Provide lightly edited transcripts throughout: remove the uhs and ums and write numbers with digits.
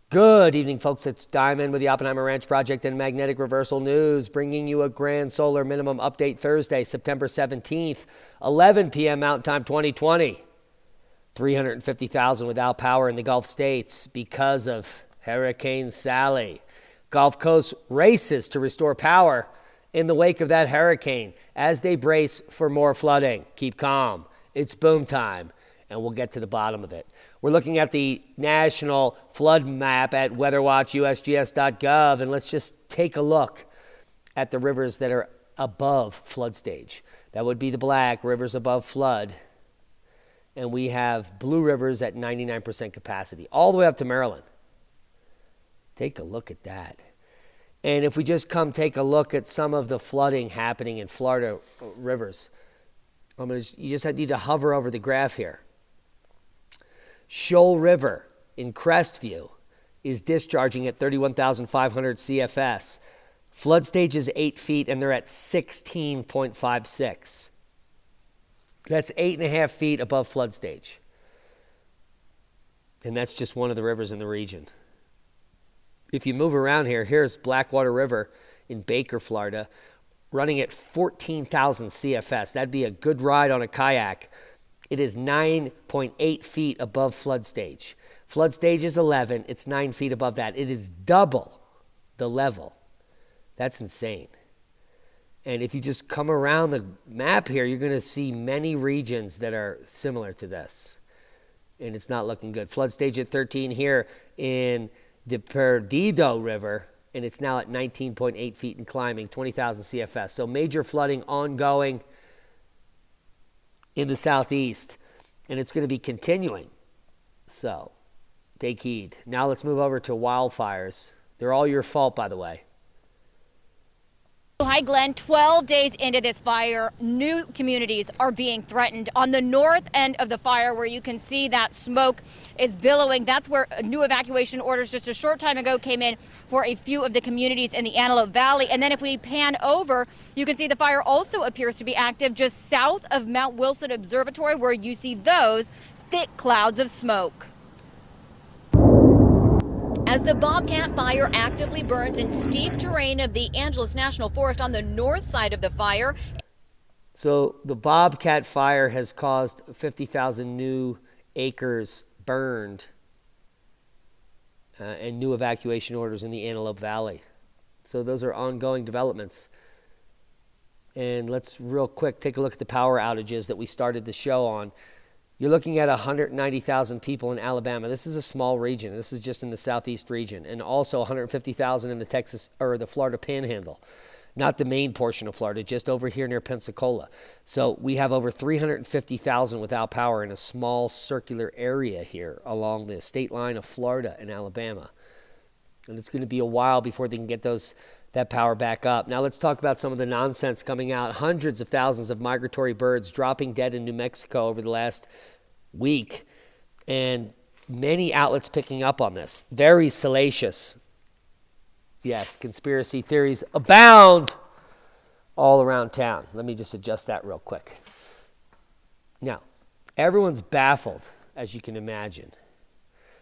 Good evening, folks. It's Diamond with the Oppenheimer Ranch Project and Magnetic Reversal News, bringing you a grand solar minimum update Thursday, September 17th, 11 p.m. Mountain Time 2020. 350,000 without power in the Gulf states because of Hurricane Sally. Gulf Coast races to restore power in the wake of that hurricane as they brace for more flooding. Keep calm. It's boom time, and we'll get to the bottom of it. We're looking at the national flood map at weatherwatch.usgs.gov, and let's just take a look at the rivers that are above flood stage. That would be the black rivers above flood, and we have blue rivers at 99% capacity, all the way up to Maryland. Take a look at that. And if we just come take a look at some of the flooding happening in Florida rivers, you just need to hover over the graph here. Shoal River in Crestview is discharging at 31,500 CFS. Flood stage is 8 feet, and they're at 16.56. That's 8.5 feet above flood stage. And that's just one of the rivers in the region. If you move around here, here's Blackwater River in Baker, Florida, running at 14,000 CFS. That'd be a good ride on a kayak. It is 9.8 feet above flood stage. Flood stage is 11. It's 9 feet above that. It is double the level. That's insane. And if you just come around the map here, you're going to see many regions that are similar to this. And it's not looking good. Flood stage at 13 here in the Perdido River, and it's now at 19.8 feet and climbing, 20,000 CFS. So major flooding ongoing in the southeast, and it's going to be continuing. So take heed. Now let's move over to wildfires. They're all your fault, by the way. Hi, Glenn. 12 days into this fire, new communities are being threatened. On the north end of the fire, where you can see that smoke is billowing, that's where new evacuation orders just a short time ago came in for a few of the communities in the Antelope Valley. And then if we pan over, you can see the fire also appears to be active just south of Mount Wilson Observatory, where you see those thick clouds of smoke. As the Bobcat fire actively burns in steep terrain of the Angeles National Forest on the north side of the fire. So the Bobcat fire has caused 50,000 new acres burned and new evacuation orders in the Antelope Valley. So those are ongoing developments. And let's real quick take a look at the power outages that we started the show on. You're looking at 190,000 people in Alabama. This is a small region. This is just in the southeast region. And also 150,000 in the Texas or the Florida Panhandle. Not the main portion of Florida, just over here near Pensacola. So we have over 350,000 without power in a small circular area here along the state line of Florida and Alabama. And it's going to be a while before they can get that power back up. Now let's talk about some of the nonsense coming out. Hundreds of thousands of migratory birds dropping dead in New Mexico over the last week, and many outlets picking up on this. Very salacious. Yes, conspiracy theories abound all around town. Let me just adjust that real quick. Now, everyone's baffled, as you can imagine.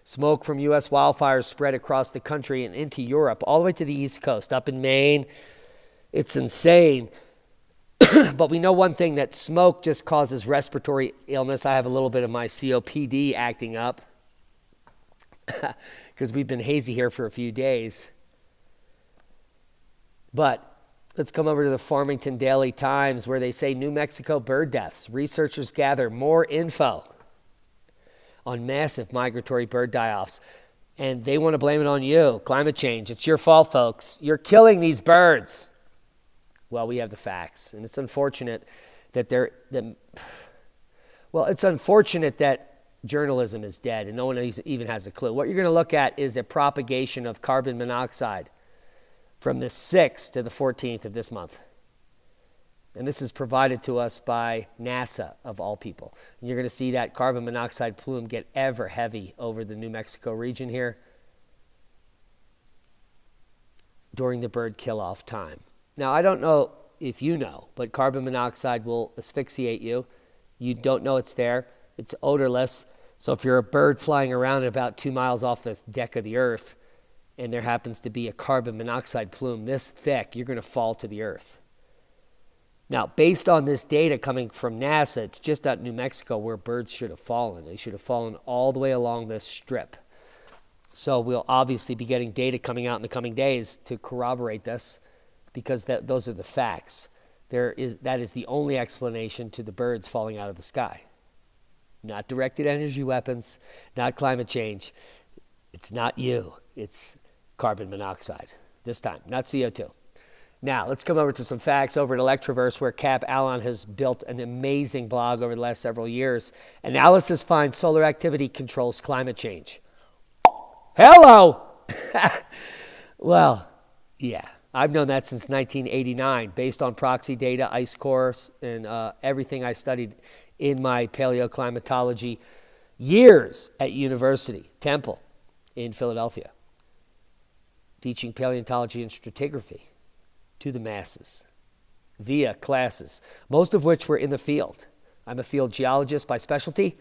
Smoke from U.S. wildfires spread across the country and into Europe, all the way to the East Coast, up in Maine. It's insane. But we know one thing, that smoke just causes respiratory illness. I have a little bit of my COPD acting up because we've been hazy here for a few days. But let's come over to the Farmington Daily Times, where they say New Mexico bird deaths. Researchers gather more info on massive migratory bird die-offs, and they want to blame it on you. Climate change. It's your fault, folks. You're killing these birds. Well, we have the facts, and it's unfortunate that it's unfortunate that journalism is dead and no one even has a clue. What you're going to look at is a propagation of carbon monoxide from the 6th to the 14th of this month. And this is provided to us by NASA, of all people. And you're going to see that carbon monoxide plume get ever heavy over the New Mexico region here during the bird kill-off time. Now, I don't know if you know, but carbon monoxide will asphyxiate you. You don't know it's there. It's odorless. So if you're a bird flying around at about 2 miles off the deck of the Earth, and there happens to be a carbon monoxide plume this thick, you're going to fall to the Earth. Now, based on this data coming from NASA, it's just out in New Mexico where birds should have fallen. They should have fallen all the way along this strip. So we'll obviously be getting data coming out in the coming days to corroborate this, because those are the facts. That is the only explanation to the birds falling out of the sky. Not directed energy weapons, not climate change. It's not you. It's carbon monoxide this time, not CO2. Now, let's come over to some facts over at Electroverse, where Cap Allen has built an amazing blog over the last several years. Analysis finds solar activity controls climate change. Hello! Well, yeah. I've known that since 1989, based on proxy data, ice cores, and everything I studied in my paleoclimatology years at University, Temple in Philadelphia, teaching paleontology and stratigraphy to the masses via classes, most of which were in the field. I'm a field geologist by specialty,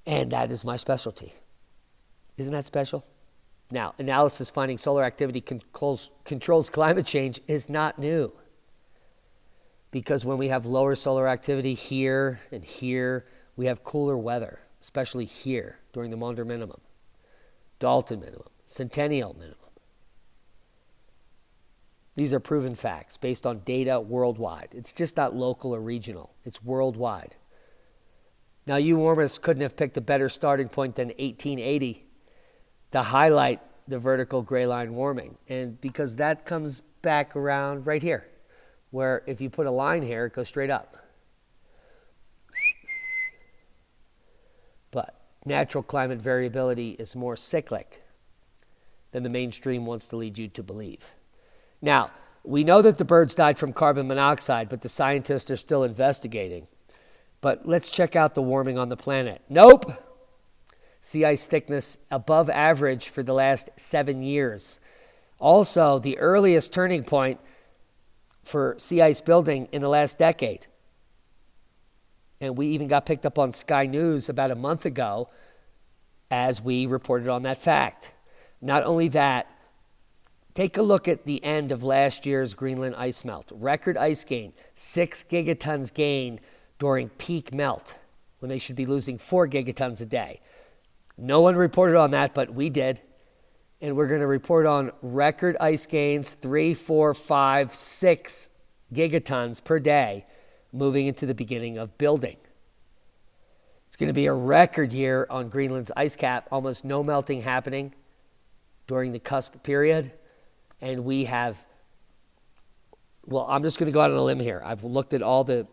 and that is my specialty. Isn't that special? Now, analysis finding solar activity controls climate change is not new, because when we have lower solar activity here and here, we have cooler weather, especially here during the Maunder minimum, Dalton minimum, Centennial minimum. These are proven facts based on data worldwide. It's just not local or regional. It's worldwide. Now, you warmists couldn't have picked a better starting point than 1880 to highlight the vertical gray line warming. And because that comes back around right here, where if you put a line here, it goes straight up. But natural climate variability is more cyclic than the mainstream wants to lead you to believe. Now, we know that the birds died from carbon monoxide, but the scientists are still investigating. But let's check out the warming on the planet. Nope. Sea ice thickness above average for the last 7 years. Also, the earliest turning point for sea ice building in the last decade. And we even got picked up on Sky News about a month ago as we reported on that fact. Not only that, take a look at the end of last year's Greenland ice melt. Record ice gain, 6 gigatons gain during peak melt, when they should be losing 4 gigatons a day. No one reported on that, but we did. And we're going to report on record ice gains, 3, 4, 5, 6 gigatons per day, moving into the beginning of building. It's going to be a record year on Greenland's ice cap, almost no melting happening during the cusp period. And we have, well, I'm just going to go out on a limb here. I've looked at all the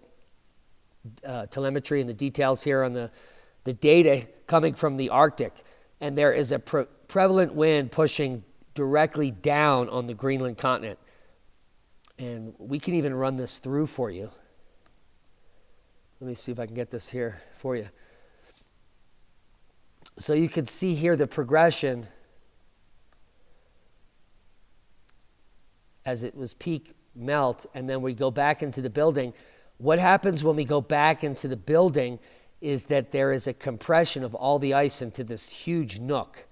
telemetry and the details here on the data coming from the Arctic, and there is a prevalent wind pushing directly down on the Greenland continent. And we can even run this through for you. Let me see if I can get this here for you. So you can see here the progression as it was peak melt, and then we go back into the building. What happens when we go back into the building is that there is a compression of all the ice into this huge nook.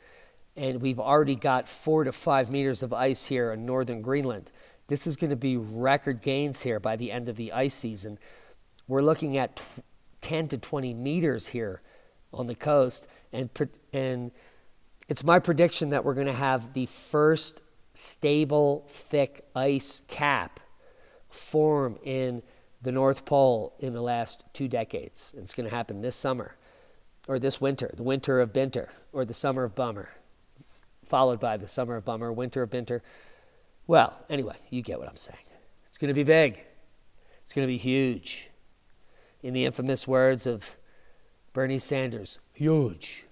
And we've already got 4 to 5 meters of ice here in northern Greenland. This is going to be record gains here by the end of the ice season. We're looking at 10 to 20 meters here on the coast. And it's my prediction that we're going to have the first stable, thick ice cap form in the North Pole in the last 2 decades. It's going to happen this summer, or this winter, the winter of Binter, or the summer of Bummer, followed by the summer of Bummer, winter of Binter. Well, anyway, you get what I'm saying. It's going to be big. It's going to be huge. In the infamous words of Bernie Sanders, huge.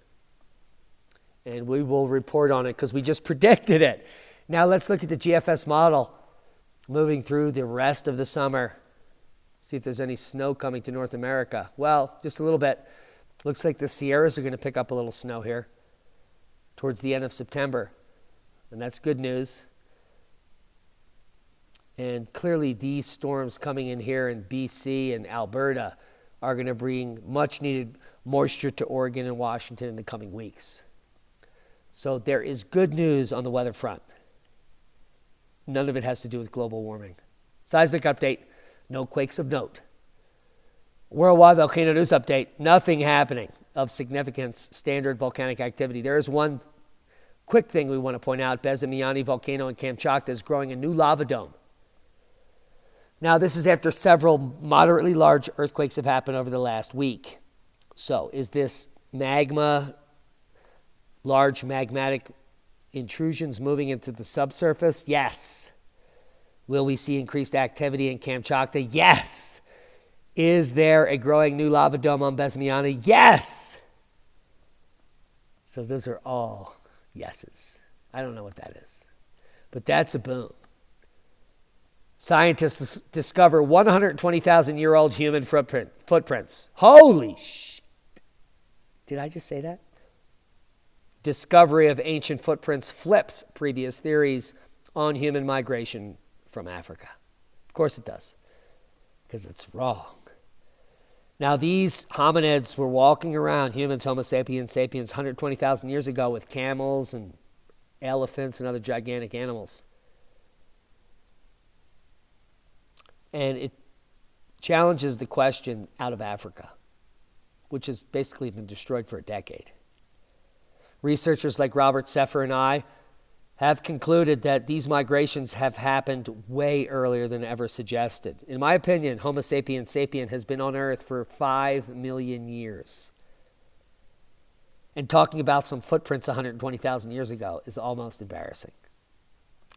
And we will report on it because we just predicted it. Now let's look at the GFS model moving through the rest of the summer. See if there's any snow coming to North America. Well, just a little bit. Looks like the Sierras are going to pick up a little snow here towards the end of September. And that's good news. And clearly these storms coming in here in BC and Alberta are going to bring much needed moisture to Oregon and Washington in the coming weeks. So there is good news on the weather front. None of it has to do with global warming. Seismic update, no quakes of note. Worldwide volcano news update, nothing happening of significance, standard volcanic activity. There is one quick thing we want to point out. Bezimiani volcano in Kamchatka is growing a new lava dome. Now, this is after several moderately large earthquakes have happened over the last week. So, is this magma, large magmatic intrusions moving into the subsurface? Yes. Will we see increased activity in Kamchatka? Yes. Is there a growing new lava dome on Bezimiani? Yes. So those are all yeses. I don't know what that is, but that's a boom. Scientists discover 120,000-year-old human footprints. Holy shit. Did I just say that? Discovery of ancient footprints flips previous theories on human migration from Africa. Of course it does, because it's wrong. Now, these hominids were walking around, humans, Homo sapiens, 120,000 years ago with camels and elephants and other gigantic animals. And it challenges the question out of Africa, which has basically been destroyed for a decade. Researchers like Robert Seffer and I have concluded that these migrations have happened way earlier than ever suggested. In my opinion, Homo sapiens sapien has been on Earth for 5 million years. And talking about some footprints 120,000 years ago is almost embarrassing.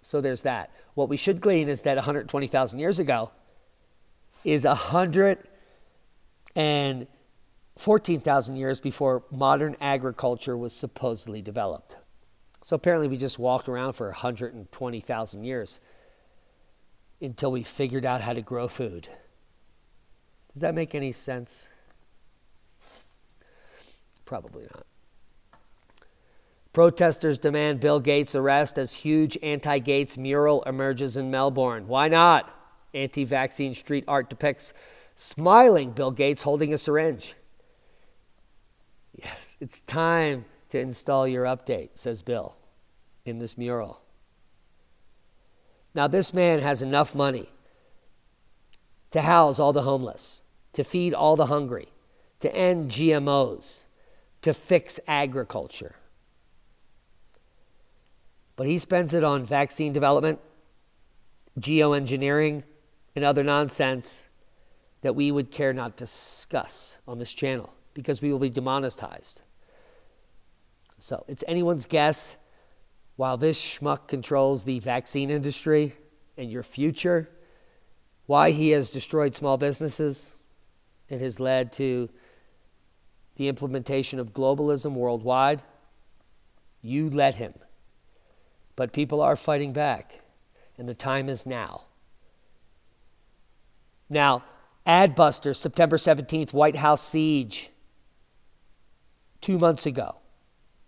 So there's that. What we should glean is that 120,000 years ago is 114,000 years before modern agriculture was supposedly developed. So apparently we just walked around for 120,000 years until we figured out how to grow food. Does that make any sense? Probably not. Protesters demand Bill Gates' arrest as huge anti-Gates mural emerges in Melbourne. Why not? Anti-vaccine street art depicts smiling Bill Gates holding a syringe. Yes, it's time to install your update, says Bill, in this mural. Now, this man has enough money to house all the homeless, to feed all the hungry, to end GMOs, to fix agriculture. But he spends it on vaccine development, geoengineering, and other nonsense that we would care not discuss on this channel because we will be demonetized. So it's anyone's guess, while this schmuck controls the vaccine industry and your future, why he has destroyed small businesses and has led to the implementation of globalism worldwide. You let him. But people are fighting back, and the time is now. Now, Adbusters, September 17th, White House siege, 2 months ago,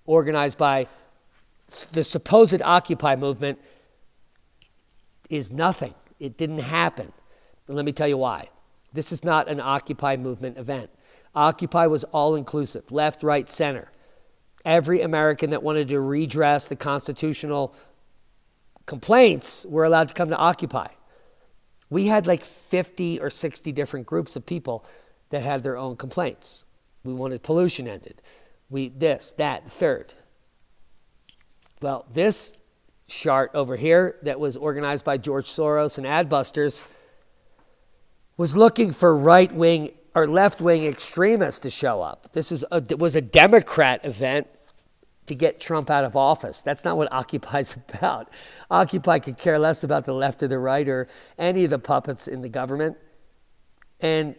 organized by the supposed Occupy movement, is nothing. It didn't happen. And let me tell you why. This is not an Occupy movement event. Occupy was all-inclusive, left, right, center. Every American that wanted to redress the constitutional complaints were allowed to come to Occupy. We had like 50 or 60 different groups of people that had their own complaints. We wanted pollution ended. This, that, third. Well, this chart over here that was organized by George Soros and Adbusters was looking for right-wing or left-wing extremists to show up. It was a Democrat event to get Trump out of office. That's not what Occupy's about. Occupy could care less about the left or the right or any of the puppets in the government. And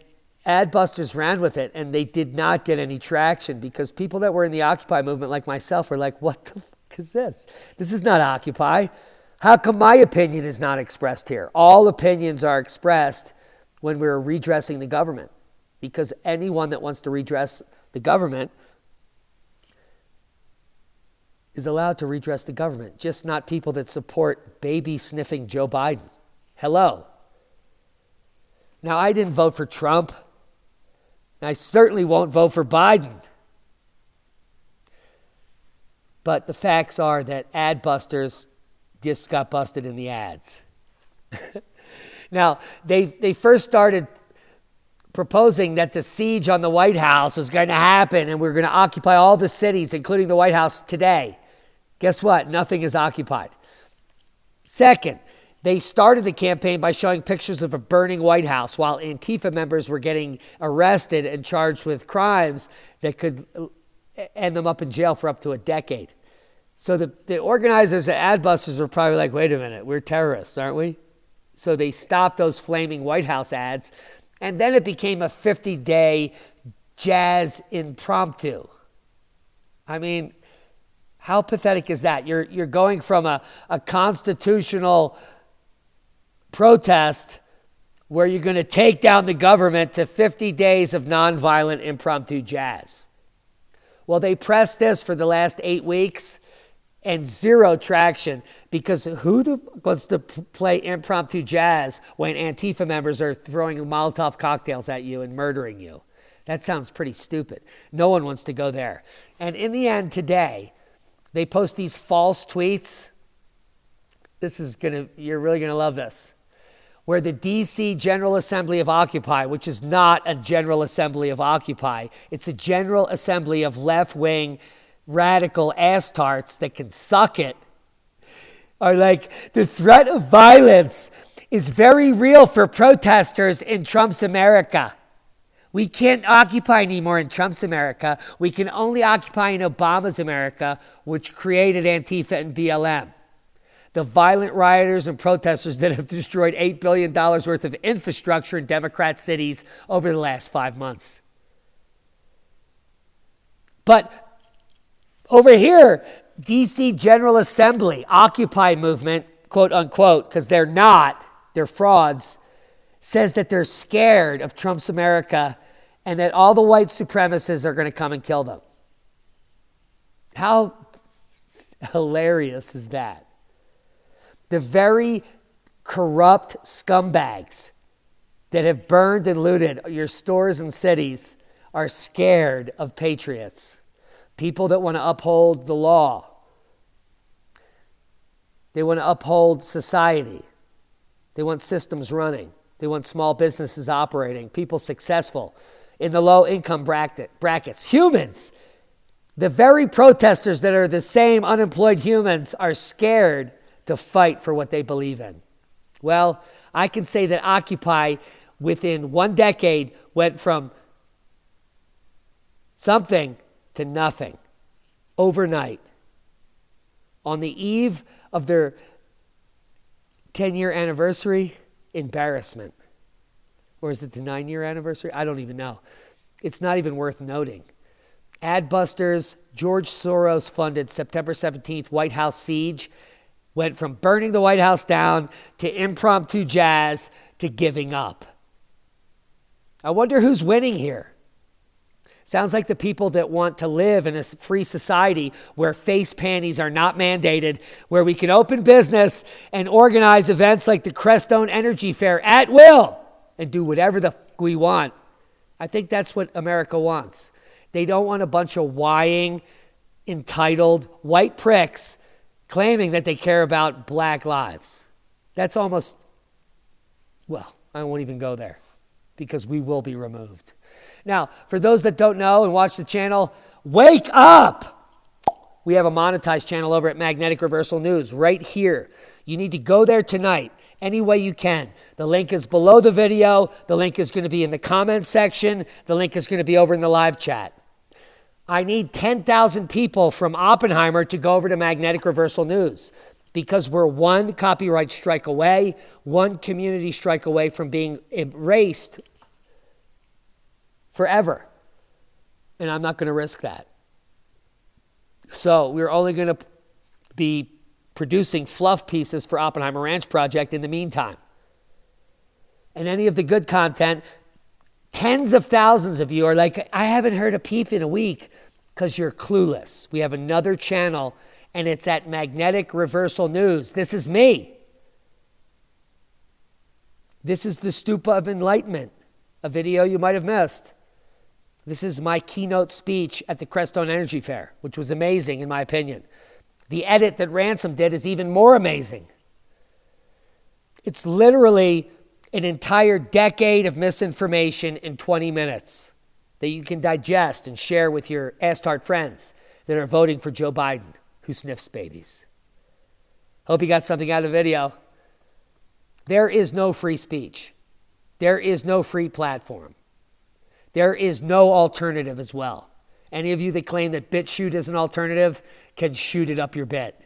Adbusters ran with it, and they did not get any traction because people that were in the Occupy movement, like myself, were like, what the fuck is this? This is not Occupy. How come my opinion is not expressed here? All opinions are expressed when we're redressing the government, because anyone that wants to redress the government is allowed to redress the government, just not people that support baby-sniffing Joe Biden. Hello. Now, I didn't vote for Trump. I certainly won't vote for Biden. But the facts are that ad busters just got busted in the ads. Now, they first started proposing that the siege on the White House was going to happen and we're going to occupy all the cities, including the White House today. Guess what? Nothing is occupied. Second, they started the campaign by showing pictures of a burning White House while Antifa members were getting arrested and charged with crimes that could end them up in jail for up to a decade. So the organizers at Adbusters were probably like, wait a minute, we're terrorists, aren't we? So they stopped those flaming White House ads, and then it became a 50-day jazz impromptu. I mean, how pathetic is that? You're going from a constitutional protest where you're going to take down the government to 50 days of nonviolent impromptu jazz. Well, they pressed this for the last 8 weeks and zero traction, because who wants to play impromptu jazz when Antifa members are throwing Molotov cocktails at you and murdering you? That sounds pretty stupid. No one wants to go there. And in the end today, they post these false tweets. You're really gonna love this. Where the DC General Assembly of Occupy, which is not a General Assembly of Occupy, it's a General Assembly of left-wing radical ass-tarts that can suck it, are like, the threat of violence is very real for protesters in Trump's America. We can't occupy anymore in Trump's America. We can only occupy in Obama's America, which created Antifa and BLM. The violent rioters and protesters that have destroyed $8 billion worth of infrastructure in Democrat cities over the last 5 months. But over here, DC General Assembly, Occupy movement, quote unquote, because they're not, they're frauds, says that they're scared of Trump's America and that all the white supremacists are going to come and kill them. How hilarious is that? The very corrupt scumbags that have burned and looted your stores and cities are scared of patriots. People that want to uphold the law. They want to uphold society. They want systems running. They want small businesses operating, people successful in the low income brackets. Humans, the very protesters that are the same unemployed humans, are scared to fight for what they believe in. Well, I can say that Occupy within 1 decade went from something to nothing overnight. On the eve of their 10-year anniversary, embarrassment. Or is it the 9-year anniversary? I don't even know. It's not even worth noting. Adbusters, George Soros funded September 17th White House siege went from burning the White House down to impromptu jazz to giving up. I wonder who's winning here. Sounds like the people that want to live in a free society where face panties are not mandated, where we can open business and organize events like the Crestone Energy Fair at will and do whatever we want. I think that's what America wants. They don't want a bunch of whining, entitled white pricks claiming that they care about black lives. That's almost, well, I won't even go there because we will be removed. Now, for those that don't know and watch the channel, wake up! We have a monetized channel over at Magnetic Reversal News right here. You need to go there tonight any way you can. The link is below the video. The link is going to be in the comments section. The link is going to be over in the live chat. I need 10,000 people from Oppenheimer to go over to Magnetic Reversal News because we're one copyright strike away, one community strike away from being erased forever. And I'm not going to risk that. So we're only going to be producing fluff pieces for Oppenheimer Ranch Project in the meantime. And any of the good content, tens of thousands of you are like, I haven't heard a peep in a week because you're clueless. We have another channel and it's at Magnetic Reversal News. This is me. This is the Stupa of Enlightenment, a video you might have missed. This is my keynote speech at the Crestone Energy Fair, which was amazing in my opinion. The edit that Ransom did is even more amazing. It's literally an entire decade of misinformation in 20 minutes that you can digest and share with your ass-tart friends that are voting for Joe Biden, who sniffs babies. Hope you got something out of the video. There is no free speech. There is no free platform. There is no alternative as well. Any of you that claim that BitChute is an alternative can shoot it up your bit.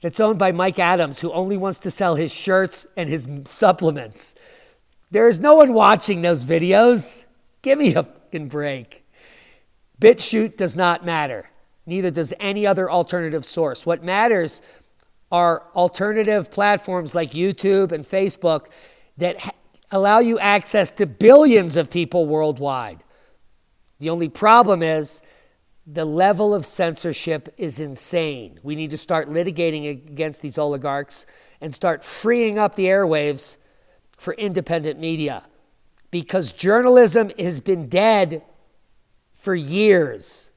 It's owned by Mike Adams, who only wants to sell his shirts and his supplements. There is no one watching those videos. Give me a fucking break. BitChute does not matter. Neither does any other alternative source. What matters are alternative platforms like YouTube and Facebook that allow you access to billions of people worldwide. The only problem is the level of censorship is insane. We need to start litigating against these oligarchs and start freeing up the airwaves for independent media, because journalism has been dead for years.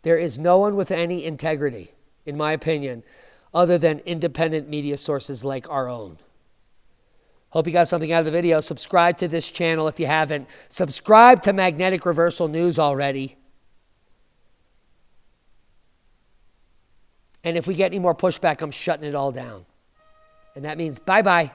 There is no one with any integrity, in my opinion, other than independent media sources like our own. Hope you got something out of the video. Subscribe to this channel if you haven't. Subscribe to Magnetic Reversal News already. And if we get any more pushback, I'm shutting it all down. And that means bye-bye.